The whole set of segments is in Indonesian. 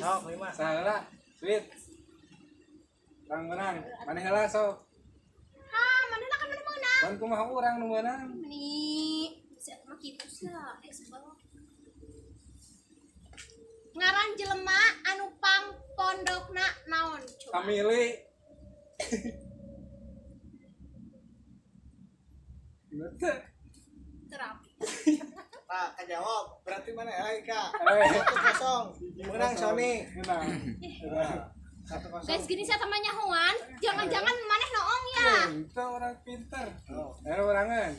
Sok 5. Salah. Sweet. Orang menang. Mana heula sok. Mana kan mana menang. Kan kumaha urang nu meunang. Nih, si mah kitu sia, sebel. Ngaran jelema anu pang pondokna naon? Kamili. Betul. Terap. Pak, kajawab. Berarti mana ya, Kak? Eh. 1-0. Menang Sony. Menang. 1-0. Guys, gini saya temannya Huan, jangan-jangan maneh noong ya. Itu orang pintar. Orangan.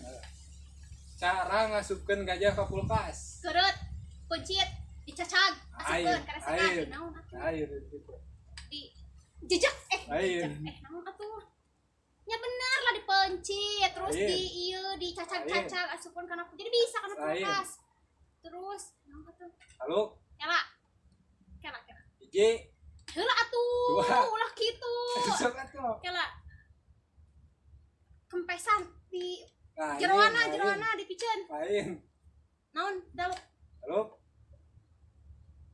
Cara ngasupkeun gajah ka kulkas. Kereut, pencit, dicacag, asupkeun kana Air. naon atuh? Air gitu. Di jejak Air. naon atuh? Nya bener lah dipencit, terus Air. di ieu dicacag-cacag asupkeun kana jadi bisa kana Air. kulkas. Terus naon atuh? Lalu Kela. Kela. hiji. Heula atuh, Dua. ulah kitu. Sok atuh. Kela. Kempesan di Lain, jeroana dipikeun. Lain. Naon? Dalu. Lalu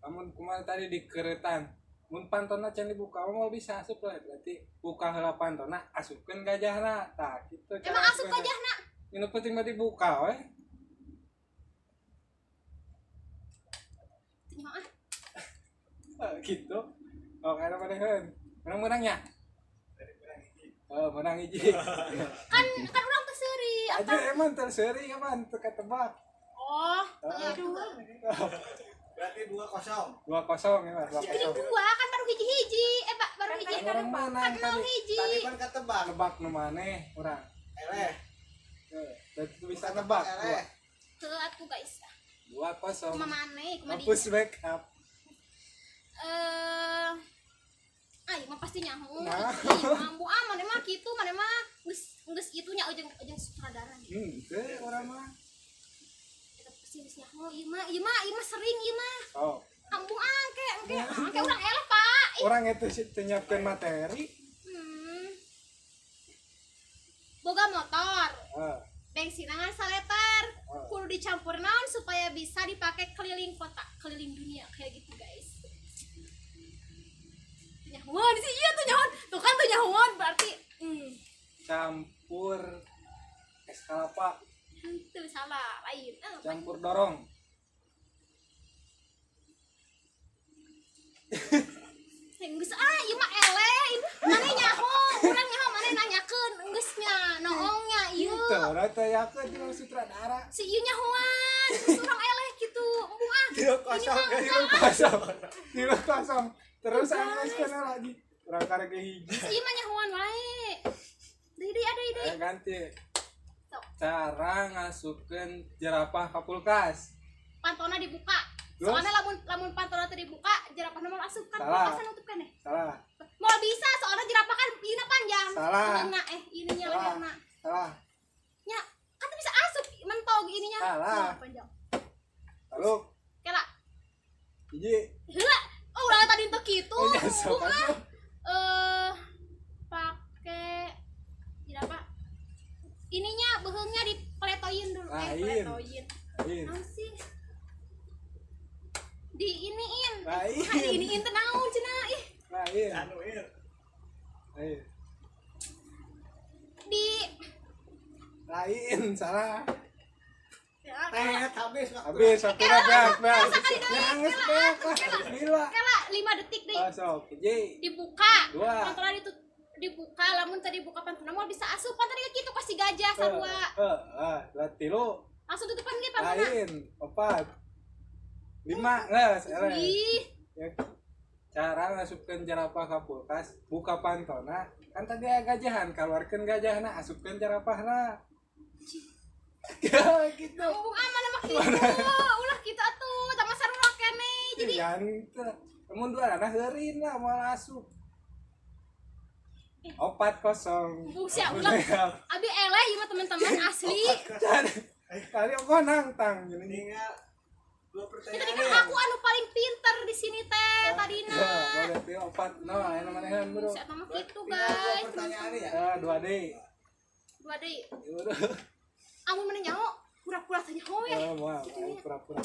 namun kumaha tadi di keretan. Mun pantonna can dibuka mau bisa asup lah berarti buka heula pantonna asupkeun gajahna. Tah kitu cara. Emang asup gajahna? Ini penting mah dibuka we. Nyaho Gitu. Oh, kana maneheun. Menang-menangnya. Oh, menang hiji. kan urang teu seuri. Aja emang terseuri kapan teu ketebak. Oh, aduh. Berarti 2-0. 2-0 ya, 2-0. Jadi dua kan baru hiji-hiji. Baru hiji. Orang menang Kan nol tadi. hiji. Tadi kan ketebak. Nebak nu maneh urang. Eleh. Berarti tu bisa nebak. Eleh. Teu atuh guys. 2-0. Kumaha maneh? Kumaha di? Hapus back up. Ayo mah pasti nyaho. Nah. Mampu maneh mah kitu, maneh mah geus kitu nya ujung sutradara. Teu urang mah. Eta pasti geus nyaho. Ieu mah sering ieu mah. Oh, Ampun angke urang eleh, Pak. orang itu sih teu nyiapkeun materi. Boga motor. Heeh. Bensinangan 1 liter. Kudu dicampur naon supaya bisa dipakai keliling kota, keliling dunia kayak gitu, guys. Nyahuan sih iya tuh nyahuan. Tuh kan tuh nyahuan berarti Campur es kelapa, itu salah lain. campur dorong. Geus ieu mah eleh. Mane nyaho, urang nyaho mane nanyakeun geus nya noongnya ieu. Itu orang teh yakeun di sutradara. Si ieu nyahoan, geus urang eleh kitu. Embuah. 3-0. Terus angkaskeun lagi. Urang karek hiji. Si ieu mah nyahoan wae. Deui ada. Ayo ganti. Sok. Cara ngasupkeun jerapah ka kulkas. Pantona dibuka. Terus? Soalnya lamun pantona teh dibuka, jerapahna mau asup kan Salah. kulkasan nutup kan Salah. Mau bisa soalnya jerapah kan ina panjang. Salah. Leungna ininya Salah. leherna. Salah. Nya, kan teu bisa asup mentog ininya. Salah. Nah, panjang. Lalu Kela. hiji. Heula. Oh, ulah tadi teu kitu. Ya sok atuh. Pakai jerapah. Ininya beheungnya dipeletoyin dulu. Lain. Peletoyin. Lain. Naon sih? Diiniin. Lain. Diiniin teh naon cenah ih. Lain. Anu ieu. Lain. Di Lain. Salah. Habis waktu. Habis waktu beak. Ya geus beak. Gila. Kela 5 detik deh. Sok hiji. Dibuka. Dua. Pantona dibuka, lamun tadi buka pantona mau bisa asup. Pantona kitu kasih gajah sarua. Berarti lu Langsung tutupan ge pantona. lain. 4. 5 geus eleh. Ih, Ya. Cara ngasupkeun jerapah ka kulkas, buka pantona. Kan tadi aya gajahan, keluarkeun gajahna, asupkeun jerapahna. Gitu. ngomong aman mah kitu. Ulah kitu atuh, sama sarua keneh. Jadi Jangan namun dua anak heureun lah moal asup. 4-0. busia ulah. Abi eleh ieu mah teman-teman asli. Kali aku nantang gini. Tinggal 2 Ya, pertanyaan. tadi kan aku anu paling pinter di sini teh tadina. Boleh pilih 4. No, aya manehan bro. Sia mah kitu Tinggal 2 guys. pertanyaan ya. 2D. 2 deui. Amun mana nyaho, pura-pura teh nyaho ya. Moal pura-pura.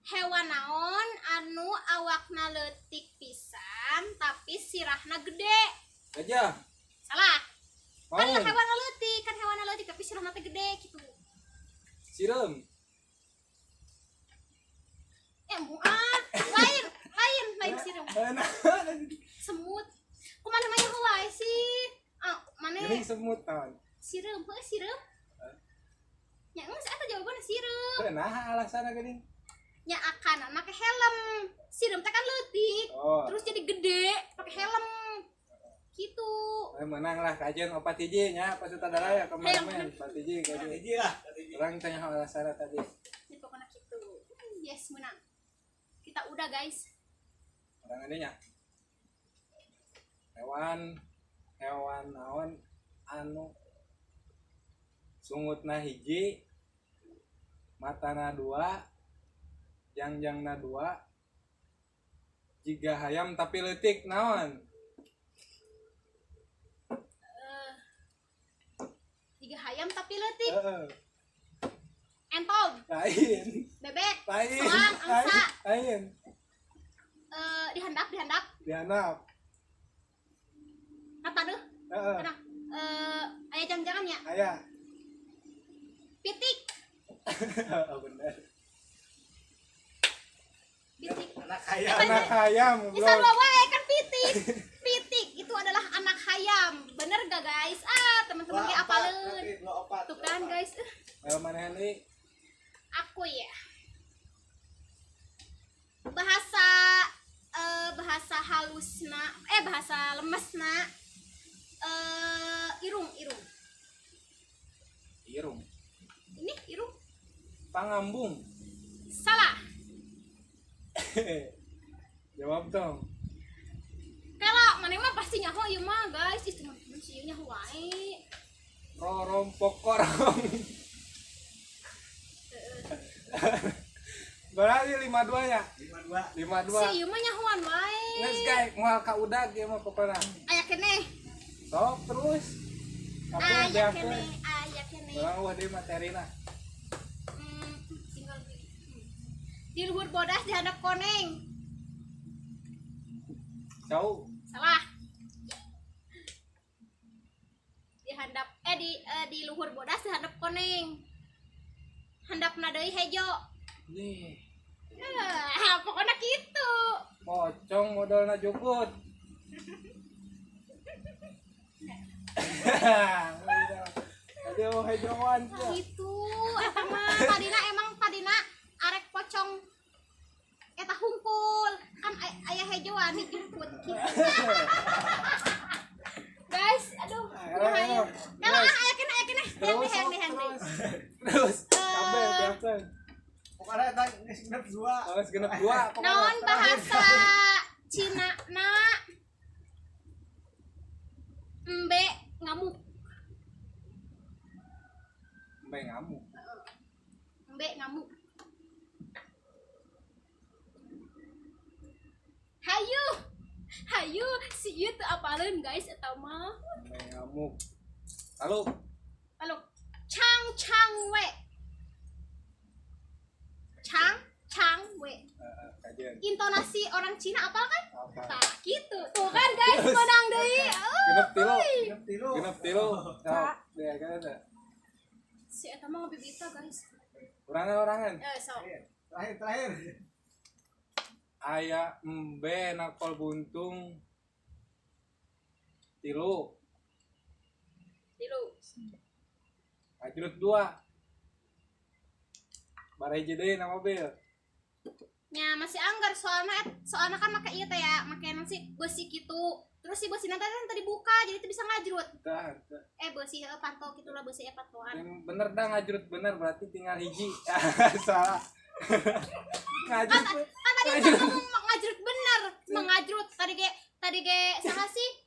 Hewan naon anu awakna leutik pisan tapi sirahna gede? Gajah. Salah. Kan Maun. hewan leutik, tapi sirahna teh gede gitu. Sireum. Lain sireum. Nah, Semut. Kumaha namanya huai sih? Mana geuning semut naon? sireum, sireum. Ya geus eta jawabanna sireum. Teu naha alasanna geuning? Nya akan make helm. Sireum teh kan leutik. Oh. Terus jadi gede pakai helm. Gitu. Menang lah kajian opat hiji nya pas sutradara ya kemarin opat hiji kajian. Hiji lah. Orang tanya alasanna tadi. Ini pokoknya gitu. Yes, menang. Kita udah, guys. Orang ini nya. Hewan naon anu sungutna hiji, matana dua, jangjangna dua, jiga hayam tapi leutik naon? Tiga hayam tapi leutik. Heeh. Entog, Lain. bebek, Lain. selang, angsa. Lain. Dihandap. Dihanap. Apa deh? Heeh. Tenang. Aya jang-jangannya. Aya. Pitik. Oh, bener. Pitik. Anak hayam. Anak hayam Bisa belum. dua wae kan pitik. Pitik itu adalah anak hayam. Bener gak, guys? Teman-teman ge apaleun. Tuh kan, guys. Mana ini? Aku ya. Bahasa halusna, bahasa lemesna. Irung. Irung. Ini irung. Pangambung. Salah. Jawab dong. Kalau mana mah pasti nyaho ieu mah, guys. Itu mah sieun nyaho wae. Rorompok korong. Berarti 52 ya? 52. 52. Si ieu mah nyahoan wae. Geus guys, moal ka udag ieu mah pokona. Aya keneh. Sok terus. Tapi Aya biasa. keneh. Urang wah di materina. Tinggal di luhur bodas dihadap koneng. Jauh. Salah. Di luhur bodas dihadap koneng. Handapna deui hejo. Nih, Pokoknya gitu. pocong modalna jugut. Aduh, hejoan Nah, gitu. Eta mah tadina arek pocong eta hungkul. Kan aya hejoan dijemput gitu. Guys, aduh. Kalau aya keneh. Handi. Terus, kabel biasa. Pokoknya eta geus genep 2. Harus genep 2. Naon bahasa Cina na embe ngamuk. Embe ngamuk. Embe ngamuk. Hayu si ieu teu apaleun, guys, eta mah. Embe ngamuk. Lalu, Chang we. Chang we. kajian. Intonasi orang Cina apal kan? Apa? Tah, gitu. Tuh kan, guys, menang deui. Genep tilu. Nah, dia kan ada. Si eta mah ngabibita, guys. Orangan. So. Terakhir. Aya embe nakol buntung. Tilu. Ajrut 2. Bareje deui na mobil. Nya masih anggar soalnya kan make ieu teh ya, make nasi besi kitu. Terus si besi nanti tadi buka jadi teu bisa ngajrut. Tah. Besi pantau kitulah besi pantauan. Bener dah ngajrut bener berarti tinggal hiji. Salah. Ngajrut. Tadi ngomong ngajrut bener, mengajrut tadi ge saha sih?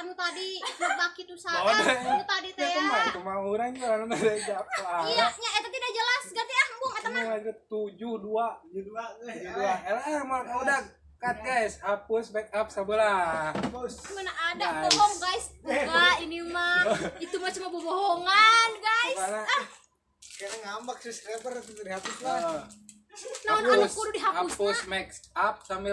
Anu tadi nebak kitu saha? Anu tadi teh ya. Cuma urang kan anu teh jawab. Iya, nya eta tidak jelas. Ganti Bung eta mah. Ngajrut 72. 72. Mal udah cut guys, hapus backup sebelah. Mana ada Guys. bohong, guys. Enggak, ini mah itu mah cuma bohongan, guys. Karena Kayaknya ngambak subscriber itu dihapus lah. naon anu kudu dihapusna hapus max up sambil